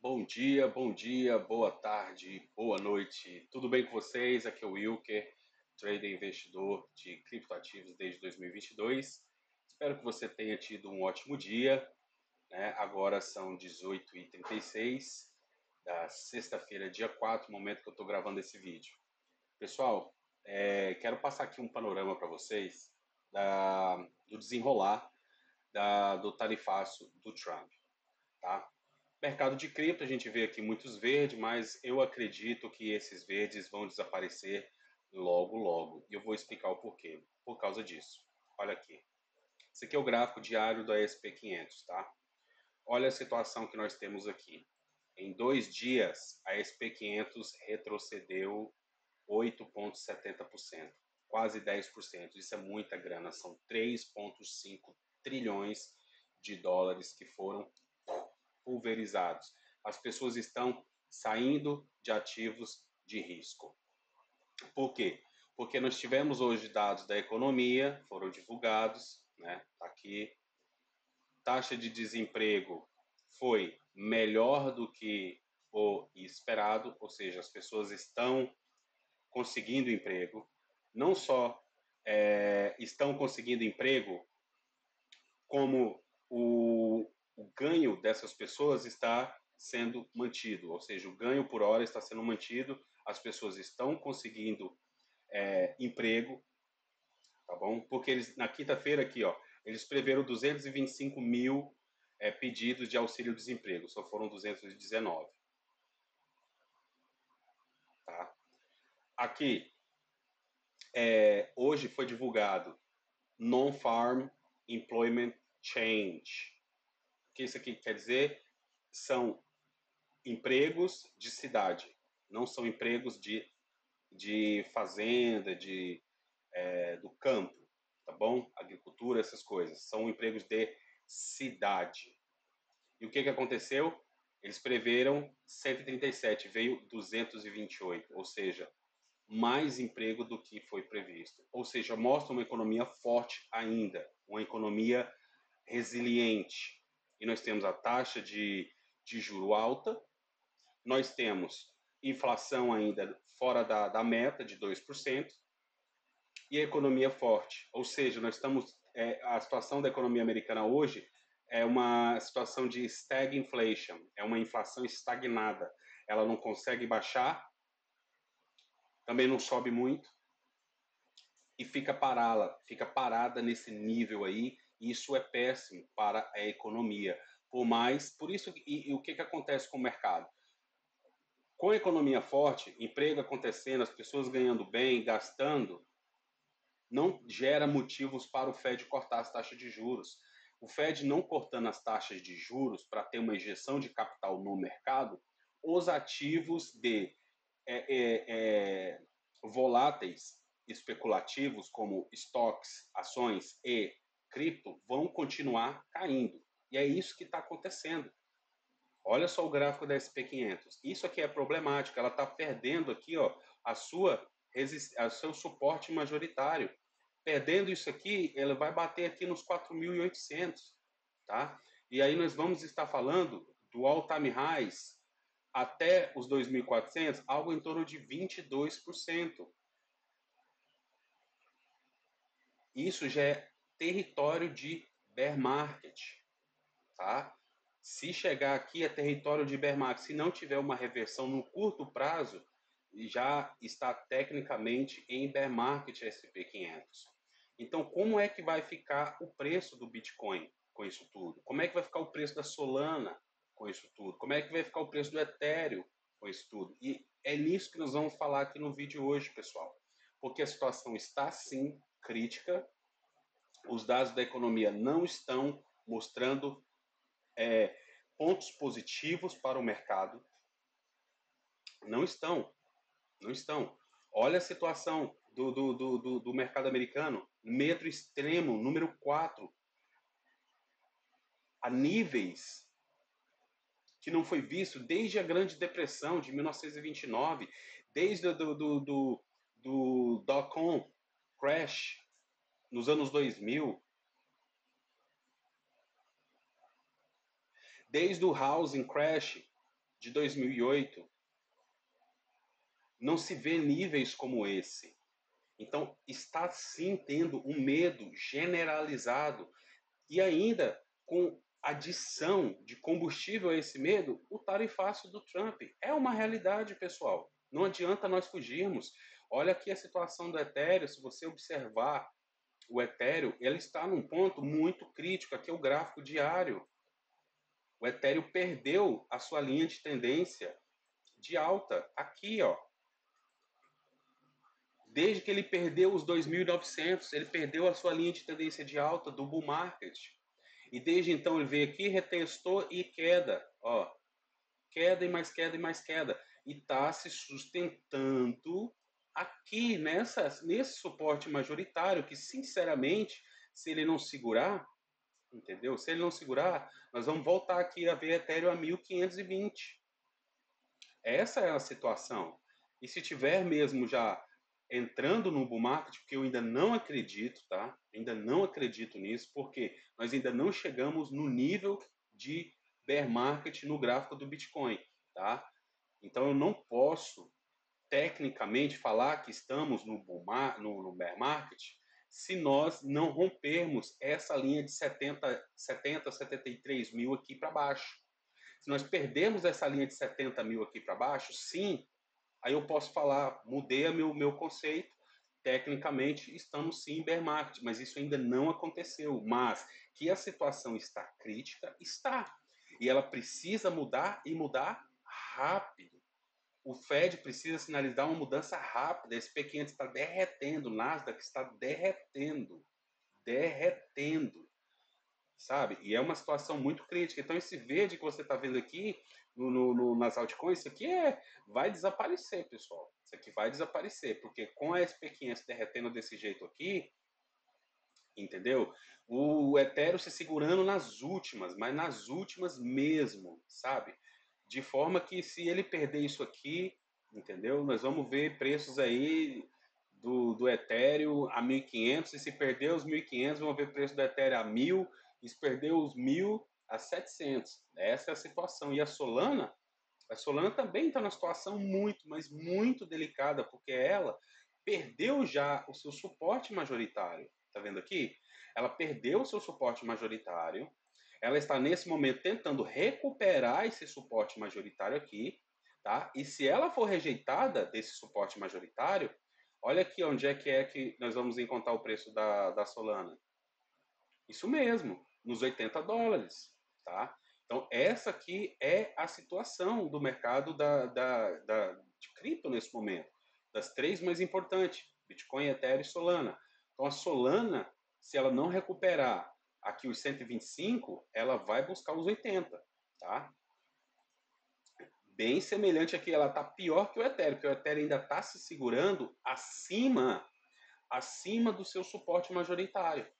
Bom dia, boa tarde, boa noite. Tudo bem com vocês? Aqui é o Wilker, trader investidor de criptoativos desde 2022. Espero que você tenha tido um ótimo dia, né? Agora são 18h36 da sexta-feira, dia 4, momento que eu estou gravando esse vídeo. Pessoal, quero passar aqui um panorama para vocês do desenrolar do tarifaço do Trump, tá? Mercado de cripto, a gente vê aqui muitos verdes, mas eu acredito que esses verdes vão desaparecer logo, logo. E eu vou explicar o porquê. Por causa disso. Olha aqui. Esse aqui é o gráfico diário da SP500, tá? Olha a situação que nós temos aqui. Em 2 dias, a SP500 retrocedeu 8,70%, quase 10%. Isso é muita grana, são 3,5 trilhões de dólares que foram pulverizados. As pessoas estão saindo de ativos de risco. Por quê? Porque nós tivemos hoje dados da economia, foram divulgados, né? Aqui, taxa de desemprego foi melhor do que o esperado, ou seja, as pessoas estão conseguindo emprego, não só estão conseguindo emprego, como o ganho dessas pessoas está sendo mantido, ou seja, o ganho por hora está sendo mantido, as pessoas estão conseguindo emprego, tá bom? Porque eles, na quinta-feira aqui, ó, eles preveram 225 mil pedidos de auxílio-desemprego, só foram 219, tá? Aqui, hoje foi divulgado Non-Farm Employment Change. O que isso aqui quer dizer? São empregos de cidade, não são empregos de fazenda, do campo, tá bom? Agricultura, essas coisas. São empregos de cidade. E o que aconteceu? Eles preveram 137, veio 228, ou seja, mais emprego do que foi previsto. Ou seja, mostra uma economia forte ainda, uma economia resiliente. E nós temos a taxa de juro alta, nós temos inflação ainda fora da meta de 2% e a economia forte. Ou seja, nós estamos. A situação da economia americana hoje é uma situação de stagflation, é uma inflação estagnada. Ela não consegue baixar, também não sobe muito e fica parada nesse nível aí. E isso é péssimo para a economia. Por isso, e o que acontece com o mercado? Com a economia forte, emprego acontecendo, as pessoas ganhando bem, gastando, não gera motivos para o Fed cortar as taxas de juros. O Fed não cortando as taxas de juros para ter uma injeção de capital no mercado, os ativos de é, é, é, voláteis especulativos, como estoques, ações e cripto, vão continuar caindo. E é isso que está acontecendo. Olha só o gráfico da SP500. Isso aqui é problemático. Ela está perdendo aqui, ó, a seu suporte majoritário. Perdendo isso aqui, ela vai bater aqui nos 4.800, tá? E aí nós vamos estar falando do all-time highs até os 2.400, algo em torno de 22%. Isso já é território de bear market, tá? Se chegar aqui é território de bear market, se não tiver uma reversão no curto prazo, já está tecnicamente em bear market SP500. Então, como é que vai ficar o preço do Bitcoin com isso tudo? Como é que vai ficar o preço da Solana com isso tudo? Como é que vai ficar o preço do Ethereum com isso tudo? E é nisso que nós vamos falar aqui no vídeo hoje, pessoal. Porque a situação está, sim, crítica. Os dados da economia não estão mostrando pontos positivos para o mercado. Não estão. Não estão. Olha a situação do mercado americano. Medo extremo, número 4, a níveis que não foi visto desde a Grande Depressão de 1929, desde do dot-com crash nos anos 2000, desde o housing crash de 2008, não se vê níveis como esse. Então, está sim tendo um medo generalizado e ainda com adição de combustível a esse medo, o tarifaço do Trump. É uma realidade, pessoal. Não adianta nós fugirmos. Olha aqui a situação do Ethereum, se você observar o Ethereum, ele está num ponto muito crítico, aqui é o gráfico diário. O Ethereum perdeu a sua linha de tendência de alta, aqui, ó. Desde que ele perdeu os 2.900, ele perdeu a sua linha de tendência de alta do bull market. E desde então ele veio aqui, retestou e queda, ó, queda e mais queda e mais queda, e está se sustentando aqui nesse suporte majoritário, que sinceramente, se ele não segurar, entendeu? Se ele não segurar, nós vamos voltar aqui a ver Ethereum a 1.520. Essa é a situação. E se tiver mesmo já entrando no bull market, porque eu ainda não acredito, tá? Ainda não acredito nisso, porque nós ainda não chegamos no nível de bear market no gráfico do Bitcoin, tá? Então eu não posso tecnicamente falar que estamos no bear market se nós não rompermos essa linha de 73 mil aqui para baixo. Se nós perdermos essa linha de 70 mil aqui para baixo, sim, aí eu posso falar, mudei meu conceito, tecnicamente estamos sim em bear market, mas isso ainda não aconteceu. Mas que a situação está crítica, está. E ela precisa mudar e mudar rápido. O Fed precisa sinalizar uma mudança rápida. Esse P500 está derretendo, o Nasdaq está derretendo, derretendo, sabe? E é uma situação muito crítica. Então esse verde que você está vendo aqui nas altcoins, isso aqui vai desaparecer, pessoal. Isso aqui vai desaparecer, porque com a SP500 derretendo desse jeito aqui, entendeu? O Ethereum se segurando nas últimas, mas nas últimas mesmo, sabe? De forma que se ele perder isso aqui, entendeu? Nós vamos ver preços aí do Ethereum a 1.500, e se perder os 1.500, vamos ver o preço do Ethereum a 1.000, e se perder os 1.000 a 700. Essa é a situação. E a Solana também está numa situação muito, mas muito delicada, porque ela perdeu já o seu suporte majoritário. Tá vendo aqui? Ela perdeu o seu suporte majoritário. Ela está nesse momento tentando recuperar esse suporte majoritário aqui, tá? E se ela for rejeitada desse suporte majoritário, olha aqui onde é que nós vamos encontrar o preço da Solana. Isso mesmo, nos 80 dólares, tá? Então, essa aqui é a situação do mercado de cripto nesse momento. Das três mais importantes, Bitcoin, Ethereum e Solana. Então, a Solana, se ela não recuperar aqui os 125, ela vai buscar os 80, tá? Bem semelhante aqui, ela está pior que o Ethereum, porque o Ethereum ainda está se segurando acima do seu suporte majoritário.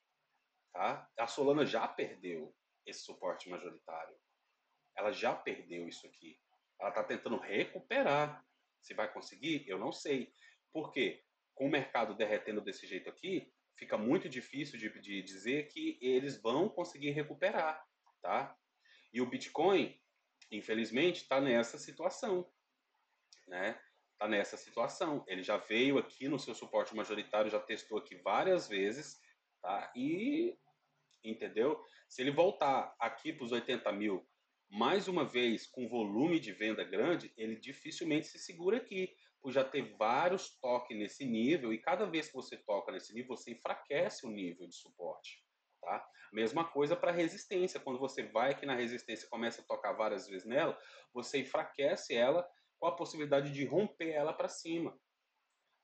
Tá? A Solana já perdeu esse suporte majoritário. Ela já perdeu isso aqui. Ela está tentando recuperar. Se vai conseguir, eu não sei. Por quê? Com o mercado derretendo desse jeito aqui, fica muito difícil de dizer que eles vão conseguir recuperar. Tá? E o Bitcoin, infelizmente, está nessa situação. Né? Está nessa situação. Ele já veio aqui no seu suporte majoritário, já testou aqui várias vezes, tá? E entendeu? Se ele voltar aqui para os 80 mil, mais uma vez com volume de venda grande, ele dificilmente se segura aqui, por já ter vários toques nesse nível, e cada vez que você toca nesse nível, você enfraquece o nível de suporte. Tá? Mesma coisa para resistência, quando você vai aqui na resistência e começa a tocar várias vezes nela, você enfraquece ela com a possibilidade de romper ela para cima.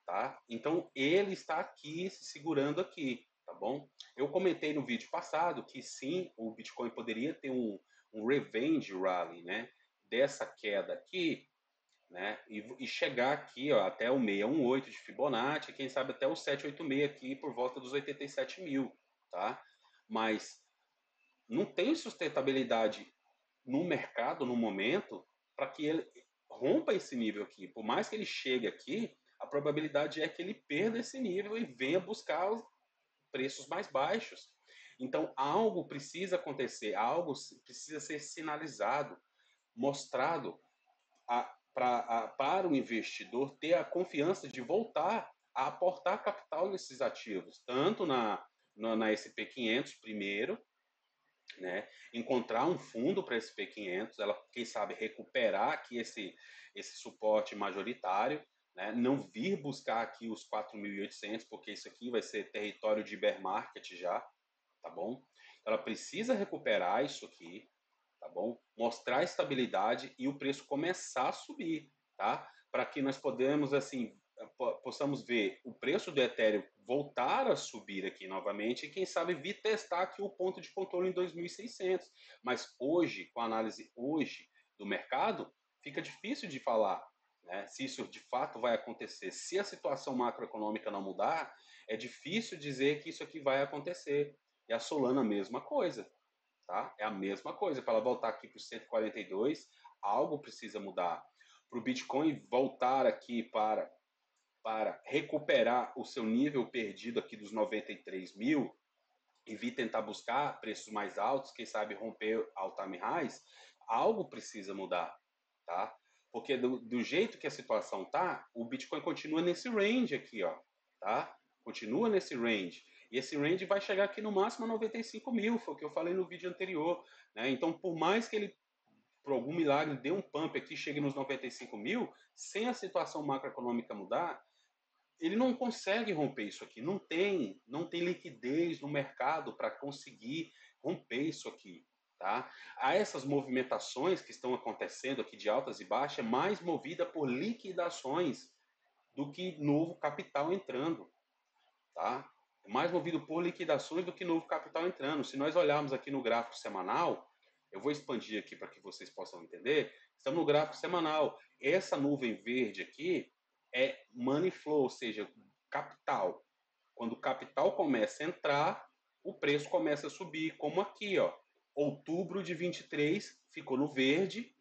Tá? Então ele está aqui se segurando aqui, tá bom? Eu comentei no vídeo passado que sim, o Bitcoin poderia ter um revenge rally, né? Dessa queda aqui, né? E chegar aqui, ó, até o 618 de Fibonacci, quem sabe até o 786 aqui por volta dos 87 mil, tá? Mas não tem sustentabilidade no mercado no momento para que ele rompa esse nível aqui. Por mais que ele chegue aqui, a probabilidade é que ele perda esse nível e venha buscar os preços mais baixos. Então, algo precisa acontecer, algo precisa ser sinalizado, mostrado para o investidor ter a confiança de voltar a aportar capital nesses ativos, tanto na SP500 primeiro, né? Encontrar um fundo para SP500, ela, quem sabe, recuperar aqui esse suporte majoritário, né? Não vir buscar aqui os 4.800, porque isso aqui vai ser território de bear market já, tá bom? Ela precisa recuperar isso aqui, tá bom? Mostrar estabilidade e o preço começar a subir, tá? Para que nós podemos, assim, possamos ver o preço do Ethereum voltar a subir aqui novamente e quem sabe vir testar aqui o ponto de controle em 2.600. Mas hoje, com a análise hoje do mercado, fica difícil de falar, né, se isso de fato vai acontecer. Se a situação macroeconômica não mudar, é difícil dizer que isso aqui vai acontecer. E a Solana, a mesma coisa. Tá? É a mesma coisa. Para ela voltar aqui para os 142, algo precisa mudar. Para o Bitcoin voltar aqui para recuperar o seu nível perdido aqui dos 93 mil e vir tentar buscar preços mais altos, quem sabe romper all-time highs, algo precisa mudar, tá? Porque do jeito que a situação tá, o Bitcoin continua nesse range aqui, ó, tá? Continua nesse range. E esse range vai chegar aqui no máximo a 95 mil, foi o que eu falei no vídeo anterior, né? Então, por mais que ele por algum milagre dê um pump aqui, chegue nos 95 mil, sem a situação macroeconômica mudar, ele não consegue romper isso aqui. Não tem liquidez no mercado para conseguir romper isso aqui. Tá? Há essas movimentações que estão acontecendo aqui de altas e baixas, é mais movida por liquidações do que novo capital entrando. Tá? É mais movido por liquidações do que novo capital entrando. Se nós olharmos aqui no gráfico semanal, eu vou expandir aqui para que vocês possam entender. Estamos no gráfico semanal. Essa nuvem verde aqui é money flow, ou seja, capital. Quando o capital começa a entrar, o preço começa a subir, como aqui, ó. Outubro de 23 ficou no verde,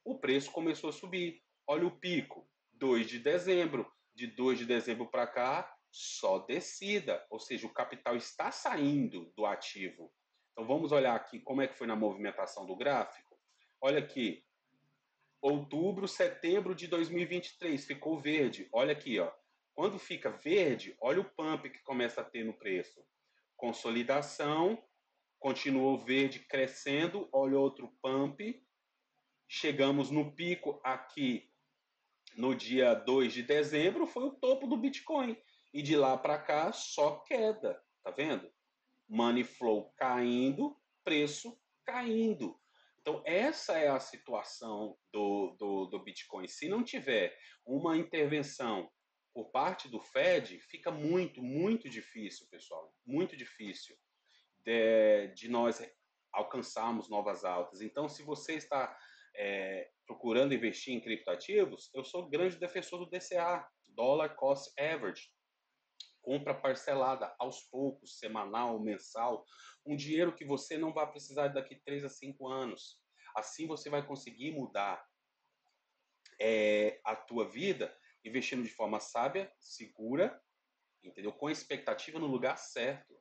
o preço começou a subir. Olha o pico, 2 de dezembro. De 2 de dezembro para cá, só descida, ou seja, o capital está saindo do ativo. Então vamos olhar aqui como é que foi na movimentação do gráfico. Olha aqui, outubro, setembro de 2023 ficou verde. Olha aqui, ó. Quando fica verde, olha o pump que começa a ter no preço. Consolidação, continuou verde crescendo, olha outro pump. Chegamos no pico aqui no dia 2 de dezembro, foi o topo do Bitcoin. E de lá para cá, só queda. Tá vendo? Money flow caindo, preço caindo. Então, essa é a situação do Bitcoin. Se não tiver uma intervenção por parte do Fed, fica muito, muito difícil, pessoal. Muito difícil de nós alcançarmos novas altas. Então, se você está procurando investir em criptoativos, eu sou grande defensor do DCA, Dollar Cost Average. Compra parcelada aos poucos, semanal, mensal, um dinheiro que você não vai precisar daqui 3 a 5 anos. Assim você vai conseguir mudar a tua vida investindo de forma sábia, segura, entendeu? Com expectativa no lugar certo.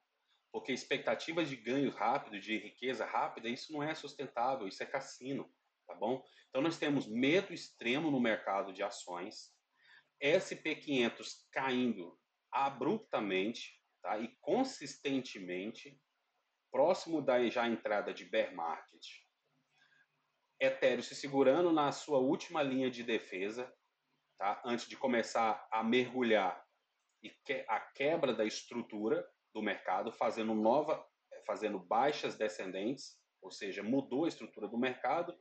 Porque expectativa de ganhos rápidos, de riqueza rápida, isso não é sustentável, isso é cassino, tá bom? Então nós temos medo extremo no mercado de ações, SP500 caindo abruptamente, tá? E consistentemente, próximo da já entrada de bear market. Ethereum se segurando na sua última linha de defesa, tá? Antes de começar a mergulhar e a quebra da estrutura do mercado, fazendo baixas descendentes, ou seja, mudou a estrutura do mercado.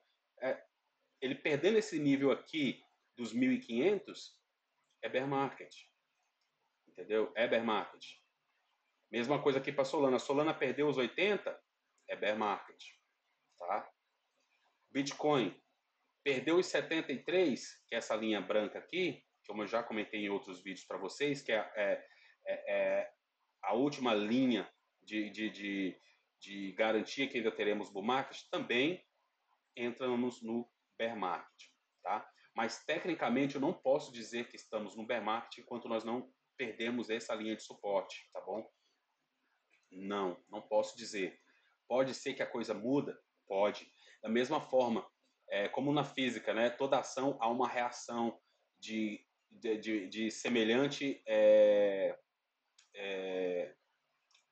Ele perdendo esse nível aqui dos 1.500, é bear market, entendeu? É bear market. Mesma coisa aqui para Solana. Solana perdeu os 80, é bear market, tá? Bitcoin perdeu os 73, que é essa linha branca aqui, como eu já comentei em outros vídeos para vocês, que é a última linha de garantia que ainda teremos bull market, também entramos no bear market, tá? Mas tecnicamente eu não posso dizer que estamos no bear market enquanto nós não perdemos essa linha de suporte, tá bom? Não posso dizer. Pode ser que a coisa muda? Pode. Da mesma forma, como na física, né? Toda ação há uma reação de semelhante,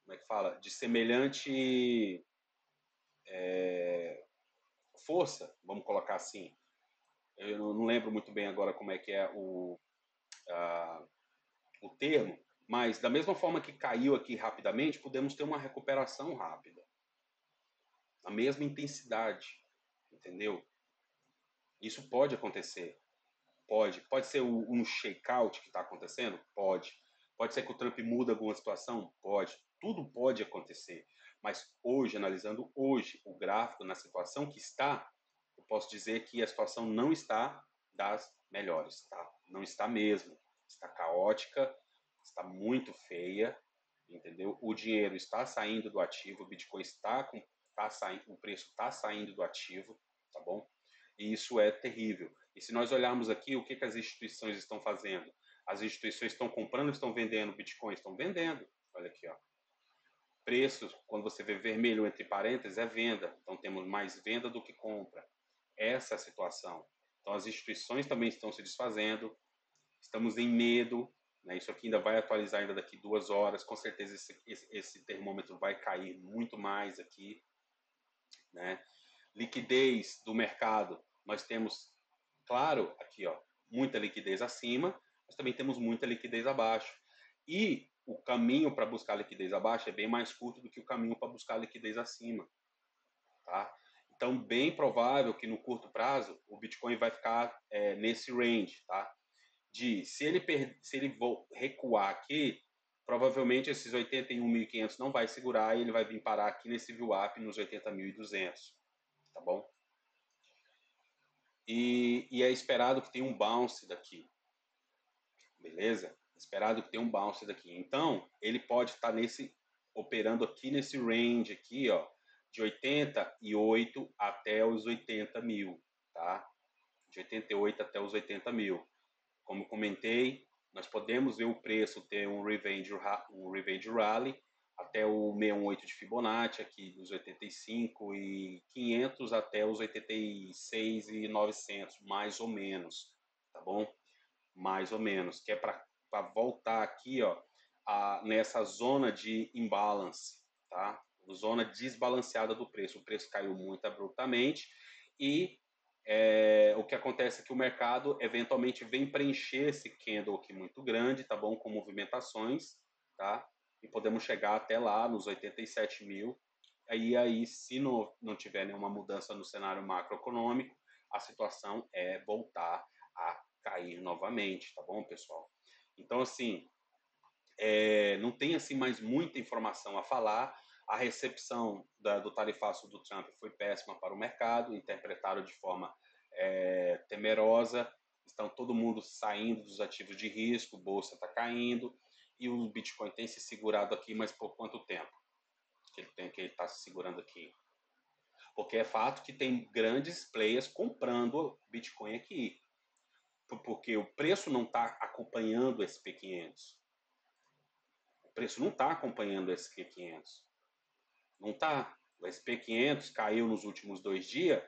como é que fala? De semelhante força, vamos colocar assim. Eu não lembro muito bem agora como é que é o termo, mas da mesma forma que caiu aqui rapidamente, podemos ter uma recuperação rápida. A mesma intensidade, entendeu? Isso pode acontecer. Pode. Pode ser um shakeout que está acontecendo? Pode. Pode ser que o Trump mude alguma situação? Pode. Tudo pode acontecer. Mas hoje, analisando hoje o gráfico na situação que está, eu posso dizer que a situação não está das melhores, tá? Não está mesmo. Está caótica, está muito feia, entendeu? O dinheiro está saindo do ativo, o Bitcoin está saindo, o preço está saindo do ativo, tá bom? E isso é terrível. E se nós olharmos aqui, o que, que as instituições estão fazendo? As instituições estão comprando, estão vendendo Bitcoin? Estão vendendo. Olha aqui, ó. Preços, quando você vê vermelho entre parênteses, é venda. Então temos mais venda do que compra. Essa é a situação. Então as instituições também estão se desfazendo. Estamos em medo. Né? Isso aqui ainda vai atualizar ainda daqui 2 horas. Com certeza esse termômetro vai cair muito mais aqui. Né? Liquidez do mercado. Nós temos, claro, aqui, ó, muita liquidez acima, mas também temos muita liquidez abaixo. E o caminho para buscar liquidez abaixo é bem mais curto do que o caminho para buscar liquidez acima. Tá? Então, bem provável que no curto prazo o Bitcoin vai ficar nesse range. Tá? Se ele recuar aqui, provavelmente esses 81.500 não vai segurar e ele vai vir parar aqui nesse VWAP nos 80.200. Tá bom? E é esperado que tenha um bounce daqui, beleza? Esperado que tenha um bounce daqui. Então, ele pode estar operando aqui nesse range aqui, ó, de 88 até os 80 mil, tá? De 88 até os 80 mil. Como comentei, nós podemos ver o preço ter um revenge rally até o 618 de Fibonacci, aqui dos 85.500 até os 86.900, mais ou menos, tá bom? Mais ou menos, que é para voltar aqui, ó, nessa zona de imbalance, tá? Zona desbalanceada do preço. O preço caiu muito abruptamente e o que acontece é que o mercado eventualmente vem preencher esse candle aqui muito grande, tá bom? Com movimentações, tá? E podemos chegar até lá nos 87 mil. Aí se não tiver nenhuma mudança no cenário macroeconômico, a situação é voltar a cair novamente, tá bom, pessoal? Então, assim, não tem assim mais muita informação a falar. A recepção do tarifaço do Trump foi péssima para o mercado, interpretaram de forma temerosa. Estão todo mundo saindo dos ativos de risco, bolsa está caindo e o Bitcoin tem se segurado aqui, mas por quanto tempo que ele está se segurando aqui? Porque é fato que tem grandes players comprando Bitcoin aqui, porque o preço não está acompanhando o SP500. O preço não está acompanhando o SP500. Não está. O SP500 caiu nos últimos 2 dias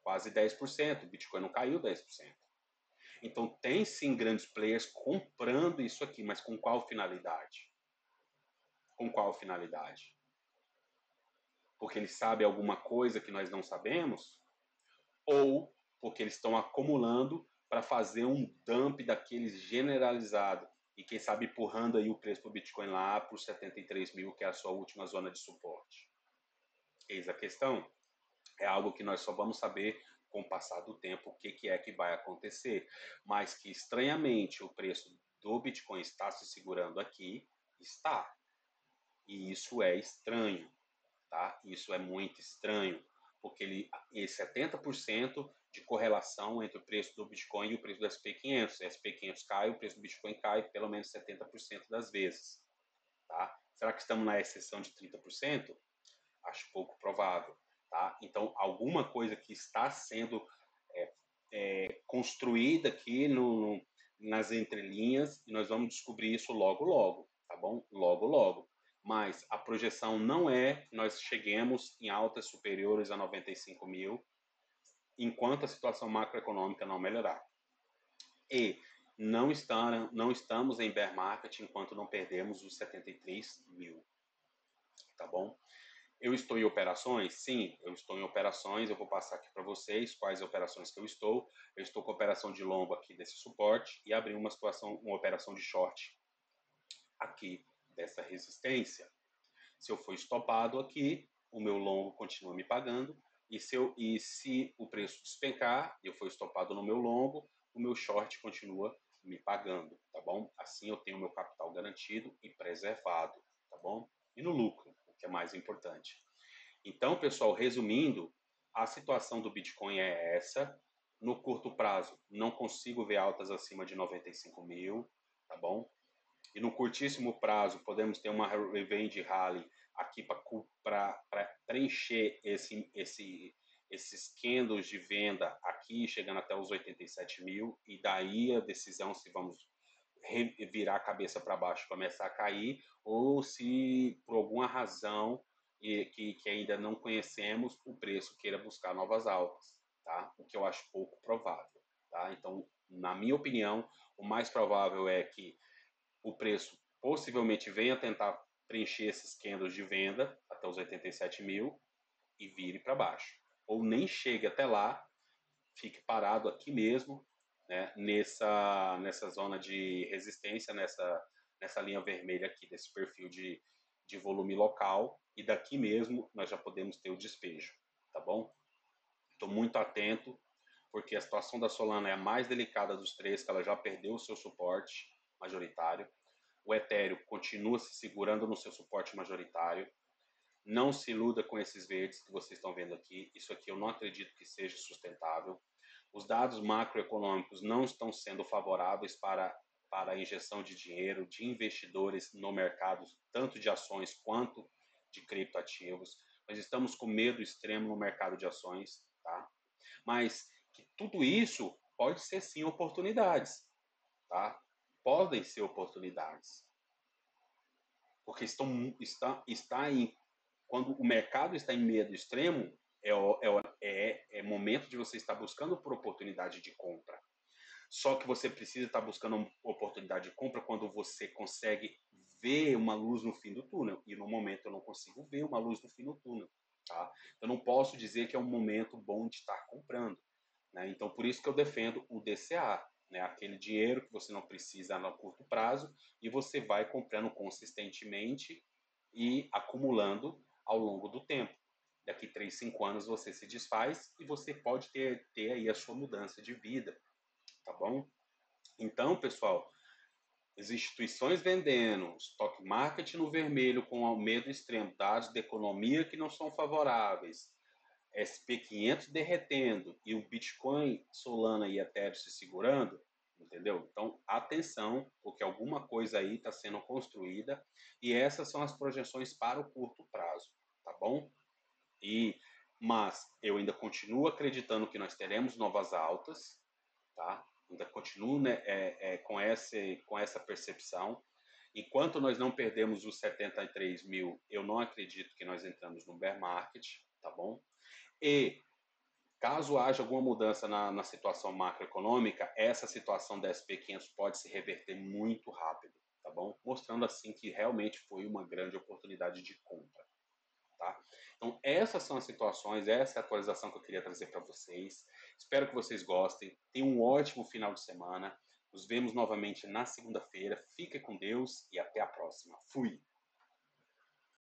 quase 10%. O Bitcoin não caiu 10%. Então tem sim grandes players comprando isso aqui, mas com qual finalidade? Com qual finalidade? Porque eles sabem alguma coisa que nós não sabemos? Ou porque eles estão acumulando para fazer um dump daqueles generalizado e quem sabe empurrando aí o preço do Bitcoin lá para os 73 mil, que é a sua última zona de suporte. Eis a questão. É algo que nós só vamos saber com o passar do tempo o que é que vai acontecer. Mas que estranhamente o preço do Bitcoin está se segurando aqui, está. E isso é estranho, tá? Isso é muito estranho, porque esse 70% de correlação entre o preço do Bitcoin e o preço do SP500. Se o SP500 cai, o preço do Bitcoin cai pelo menos 70% das vezes, tá? Será que estamos na exceção de 30%? Acho pouco provável, tá? Então, alguma coisa que está sendo construída aqui nas entrelinhas e nós vamos descobrir isso logo, logo, tá bom? Logo, logo. Mas a projeção não é que nós cheguemos em altas superiores a 95 mil. enquanto a situação macroeconômica não melhorar. E não estamos em bear market enquanto não perdermos os 73 mil, tá bom? Eu estou em operações? Sim, eu estou em operações. Eu vou passar aqui para vocês quais operações que eu estou. Eu estou com a operação de longo aqui desse suporte e abri uma operação de short aqui dessa resistência. Se eu for estopado aqui, o meu longo continua me pagando. Se o preço despencar e eu for estopado no meu longo, o meu short continua me pagando, tá bom? Assim eu tenho meu capital garantido e preservado, tá bom? E no lucro, o que é mais importante. Então, pessoal, resumindo, a situação do Bitcoin é essa. No curto prazo, não consigo ver altas acima de 95 mil, tá bom? E no curtíssimo prazo, podemos ter uma revenge rally aqui para preencher esses candles de venda aqui, chegando até os 87 mil, e daí a decisão se vamos virar a cabeça para baixo, começar a cair, ou se por alguma razão que ainda não conhecemos, o preço queira buscar novas altas, tá? O que eu acho pouco provável, tá? Então, na minha opinião, o mais provável é que o preço possivelmente venha tentar preencher esses candles de venda até os 87 mil e vire para baixo. Ou nem chegue até lá, fique parado aqui mesmo, né, nessa zona de resistência, nessa linha vermelha aqui, desse perfil de volume local, e daqui mesmo nós já podemos ter o despejo, tá bom? Estou muito atento, porque a situação da Solana é a mais delicada dos três, que ela já perdeu o seu suporte majoritário. O Ethereum continua se segurando no seu suporte majoritário. Não se iluda com esses verdes que vocês estão vendo aqui. Isso aqui eu não acredito que seja sustentável. Os dados macroeconômicos não estão sendo favoráveis para a injeção de dinheiro de investidores no mercado, tanto de ações quanto de criptoativos. Nós estamos com medo extremo no mercado de ações, tá? Mas que tudo isso pode ser sim oportunidades, tá? Podem ser oportunidades. Porque está em, quando o mercado está em medo extremo, é momento de você estar buscando por oportunidade de compra. Só que você precisa estar buscando oportunidade de compra quando você consegue ver uma luz no fim do túnel. E no momento eu não consigo ver uma luz no fim do túnel. Tá? Eu não posso dizer que é um momento bom de estar comprando. Né? Então, por isso que eu defendo o DCA, né? Aquele dinheiro que você não precisa no curto prazo e você vai comprando consistentemente e acumulando ao longo do tempo. Daqui 3, 5 anos você se desfaz e você pode ter aí a sua mudança de vida, tá bom? Então, pessoal, as instituições vendendo, stock market no vermelho com o medo extremo, dados da economia que não são favoráveis, SP500 derretendo e o Bitcoin, Solana e Ethereum se segurando, entendeu? Então, atenção, porque alguma coisa aí está sendo construída e essas são as projeções para o curto prazo, tá bom? Mas eu ainda continuo acreditando que nós teremos novas altas, tá? Ainda continuo, né, com essa percepção. Enquanto nós não perdemos os 73 mil, eu não acredito que nós entramos no bear market, tá bom? E caso haja alguma mudança na situação macroeconômica, essa situação da SP500 pode se reverter muito rápido, tá bom? Mostrando assim que realmente foi uma grande oportunidade de compra, tá? Então essas são as situações, essa é a atualização que eu queria trazer para vocês. Espero que vocês gostem. Tenham um ótimo final de semana. Nos vemos novamente na segunda-feira. Fique com Deus e até a próxima. Fui!